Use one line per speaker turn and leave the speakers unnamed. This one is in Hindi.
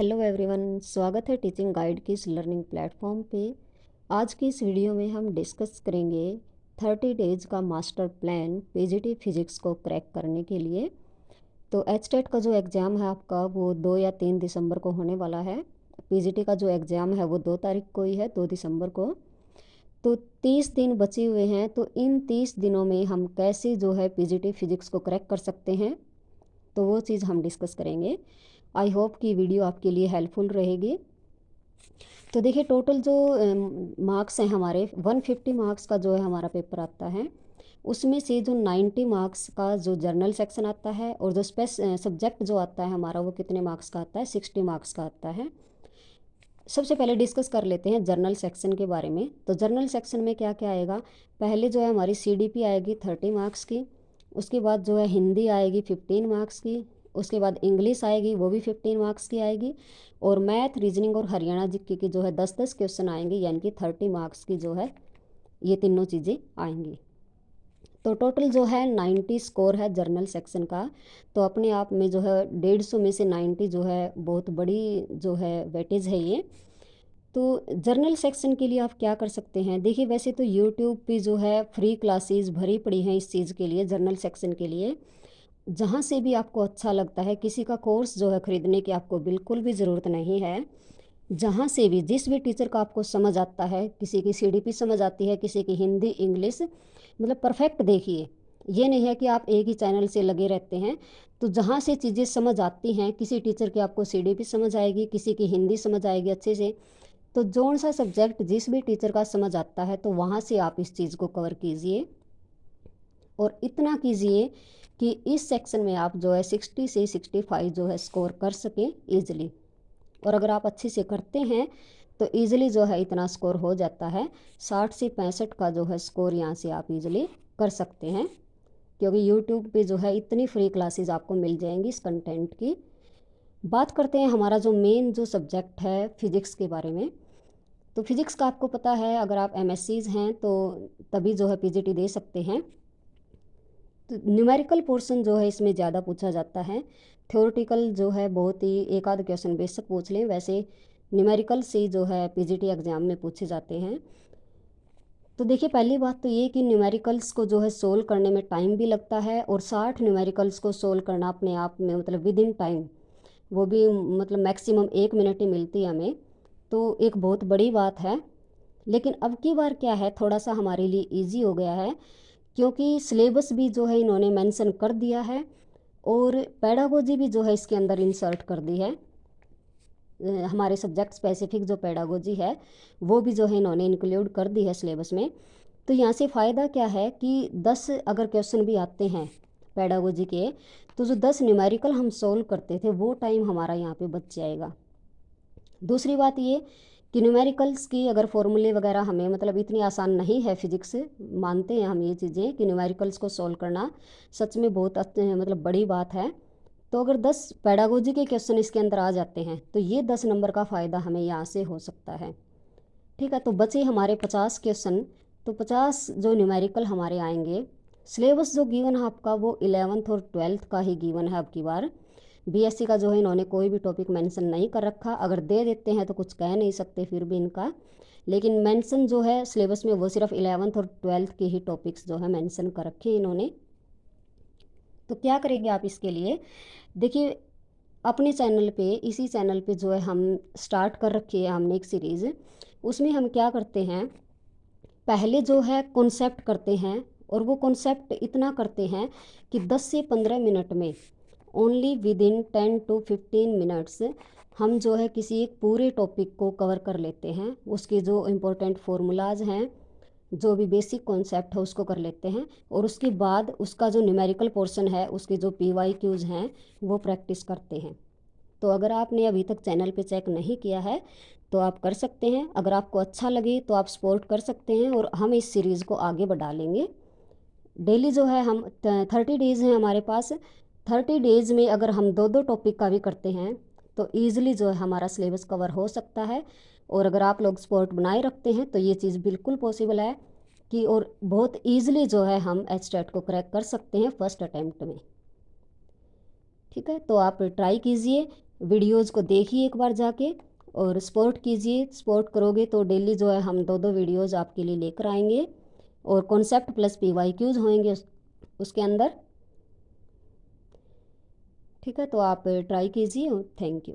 हेलो एवरीवन, स्वागत है टीचिंग गाइड की इस लर्निंग प्लेटफॉर्म पे। आज की इस वीडियो में हम डिस्कस करेंगे 30 डेज का मास्टर प्लान पीजीटी फिजिक्स को क्रैक करने के लिए। तो एचटेट का जो एग्ज़ाम है आपका वो 2 या 3 दिसंबर को होने वाला है। पीजीटी का जो एग्ज़ाम है वो 2 तारीख को ही है, 2 दिसंबर को। तो 30 दिन बचे हुए हैं, तो इन 30 दिनों में हम कैसे जो है पीजीटी फिजिक्स को क्रैक कर सकते हैं, तो वो चीज़ हम डिस्कस करेंगे। आई होप कि वीडियो आपके लिए हेल्पफुल रहेगी। तो देखिए, टोटल जो मार्क्स हैं हमारे 150 मार्क्स का जो है हमारा पेपर आता है। उसमें से जो 90 मार्क्स का जो जर्नल सेक्शन आता है और जो सब्जेक्ट जो आता है हमारा वो कितने मार्क्स का आता है, 60 मार्क्स का आता है। सबसे पहले डिस्कस कर लेते हैं जर्नल सेक्शन के बारे में। तो जर्नल सेक्शन में क्या क्या आएगा, पहले जो है हमारी सीडीपी आएगी 30 मार्क्स की। उसके बाद जो है हिंदी आएगी 15 मार्क्स की। उसके बाद इंग्लिश आएगी, वो भी 15 मार्क्स की आएगी। और मैथ, रीजनिंग और हरियाणा जीके की जो है 10-10 क्वेश्चन आएंगे, यानी कि 30 मार्क्स की जो है ये तीनों चीज़ें आएंगी। तो टोटल जो है 90 स्कोर है जर्नल सेक्शन का। तो अपने आप में जो है 150 में से 90 जो है बहुत बड़ी जो है वेटेज है ये। तो जर्नल सेक्शन के लिए आप क्या कर सकते हैं, देखिए वैसे तो यूट्यूब पे जो है फ्री क्लासेस भरी पड़ी हैं इस चीज़ के लिए, जर्नल सेक्शन के लिए। जहाँ से भी आपको अच्छा लगता है, किसी का कोर्स जो है ख़रीदने की आपको बिल्कुल भी ज़रूरत नहीं है। जहाँ से भी जिस भी टीचर का आपको समझ आता है, किसी की सीडीपी समझ आती है, किसी की हिंदी इंग्लिश, मतलब परफेक्ट देखिए। ये नहीं है कि आप एक ही चैनल से लगे रहते हैं। तो जहाँ से चीज़ें समझ आती हैं, किसी टीचर की आपको सीडीपी समझ आएगी, किसी की हिंदी समझ आएगी अच्छे से। तो जोन सा सब्जेक्ट जिस भी टीचर का समझ आता है, तो वहाँ से आप इस चीज़ को कवर कीजिए। और इतना कीजिए कि इस सेक्शन में आप जो है 60 से 65 जो है स्कोर कर सकें ईजिली। और अगर आप अच्छे से करते हैं तो ईजिली जो है इतना स्कोर हो जाता है। 60 से 65 का जो है स्कोर यहाँ से आप ईजिली कर सकते हैं, क्योंकि यूट्यूब पे जो है इतनी फ्री क्लासेस आपको मिल जाएंगी इस कंटेंट की। बात करते हैं हमारा जो मेन जो सब्जेक्ट है फिज़िक्स के बारे में। तो फिज़िक्स का आपको पता है, अगर आप एमएससीज हैं तो तभी जो है पीजीटी दे सकते हैं। तो न्यूमेरिकल पोर्शन जो है इसमें ज़्यादा पूछा जाता है। थ्योरेटिकल जो है बहुत ही एक आध क्वेश्चन बेशक पूछ लें, वैसे न्यूमेरिकल से जो है पीजीटी एग्ज़ाम में पूछे जाते हैं। तो देखिए, पहली बात तो ये कि न्यूमेरिकल्स को जो है सोल्व करने में टाइम भी लगता है, और 60 न्यूमेरिकल्स को सोल्व करना अपने आप में मतलब विद इन टाइम, वो भी मतलब मैक्सिमम 1 मिनट ही मिलती है हमें, तो एक बहुत बड़ी बात है। लेकिन अब की बार क्या है, थोड़ा सा हमारे लिए इजी हो गया है, क्योंकि सिलेबस भी जो है इन्होंने मेंशन कर दिया है, और पेडागोजी भी जो है इसके अंदर इंसर्ट कर दी है। हमारे सब्जेक्ट स्पेसिफिक जो पेडागोजी है वो भी जो है इन्होंने इंक्लूड कर दी है सिलेबस में। तो यहाँ से फ़ायदा क्या है कि 10 अगर क्वेश्चन भी आते हैं पेडागोजी के, तो जो 10 न्यूमेरिकल हम सोल्व करते थे वो टाइम हमारा यहाँ पे बच जाएगा। दूसरी बात ये कि न्यूमेरिकल्स की अगर फॉर्मूले वगैरह हमें मतलब इतनी आसान नहीं है फिजिक्स, मानते हैं हम ये चीज़ें कि न्यूमेरिकल्स को सॉल्व करना सच में बहुत मतलब बड़ी बात है। तो अगर 10 पेडागोजी के क्वेश्चन इसके अंदर आ जाते हैं तो ये 10 नंबर का फ़ायदा हमें यहाँ से हो सकता है। ठीक है, तो बचे हमारे 50 क्वेश्चन। तो 50 जो न्यूमेरिकल हमारे आएंगे, सिलेबस जो गिवन है आपका वो 11th और 12th का ही गिवन है अब की बार। बीएससी का जो है इन्होंने कोई भी टॉपिक मेंशन नहीं कर रखा, अगर दे देते हैं तो कुछ कह नहीं सकते फिर भी इनका। लेकिन मेंशन जो है सिलेबस में वो सिर्फ 11th और 12th के ही टॉपिक्स जो है मेंशन कर रखे हैं इन्होंने। तो क्या करेंगे आप इसके लिए, देखिए अपने चैनल पे, इसी चैनल पे जो है हम स्टार्ट कर रखी है हमने एक सीरीज़। उसमें हम क्या करते हैं, पहले जो है कॉन्सेप्ट करते हैं, और वो कॉन्सेप्ट इतना करते हैं कि 10 से 15 मिनट में, only with in 10 to 15 minutes हम जो है किसी एक पूरे टॉपिक को कवर कर लेते हैं। उसके जो इम्पोर्टेंट फार्मूलाज हैं, जो भी बेसिक कॉन्सेप्ट है उसको कर लेते हैं, और उसके बाद उसका जो न्यूमेरिकल पोर्शन है, उसके जो PYQs हैं वो प्रैक्टिस करते हैं। तो अगर आपने अभी तक चैनल पे चेक नहीं किया है तो आप कर सकते हैं। अगर आपको अच्छा लगे तो आप सपोर्ट कर सकते हैं, और हम इस सीरीज़ को आगे बढ़ा लेंगे। डेली जो है हम 30 डेज़ हैं हमारे पास। 30 डेज़ में अगर हम दो दो टॉपिक का भी करते हैं तो ईज़िली जो है हमारा सिलेबस कवर हो सकता है। और अगर आप लोग सपोर्ट बनाए रखते हैं तो ये चीज़ बिल्कुल पॉसिबल है कि, और बहुत ईज़िली जो है हम एचटेट को क्रैक कर सकते हैं फर्स्ट अटैम्प्ट में। ठीक है, तो आप ट्राई कीजिए। वीडियोज़ को देखिए एक बार जाके और सपोर्ट कीजिए। सपोर्ट करोगे तो डेली जो है हम 2-2 वीडियोज़ आपके लिए लेकर आएंगे और कॉन्सेप्ट प्लस PYQs होंगे उसके अंदर। ठीक है, तो आप ट्राई कीजिए। Thank you.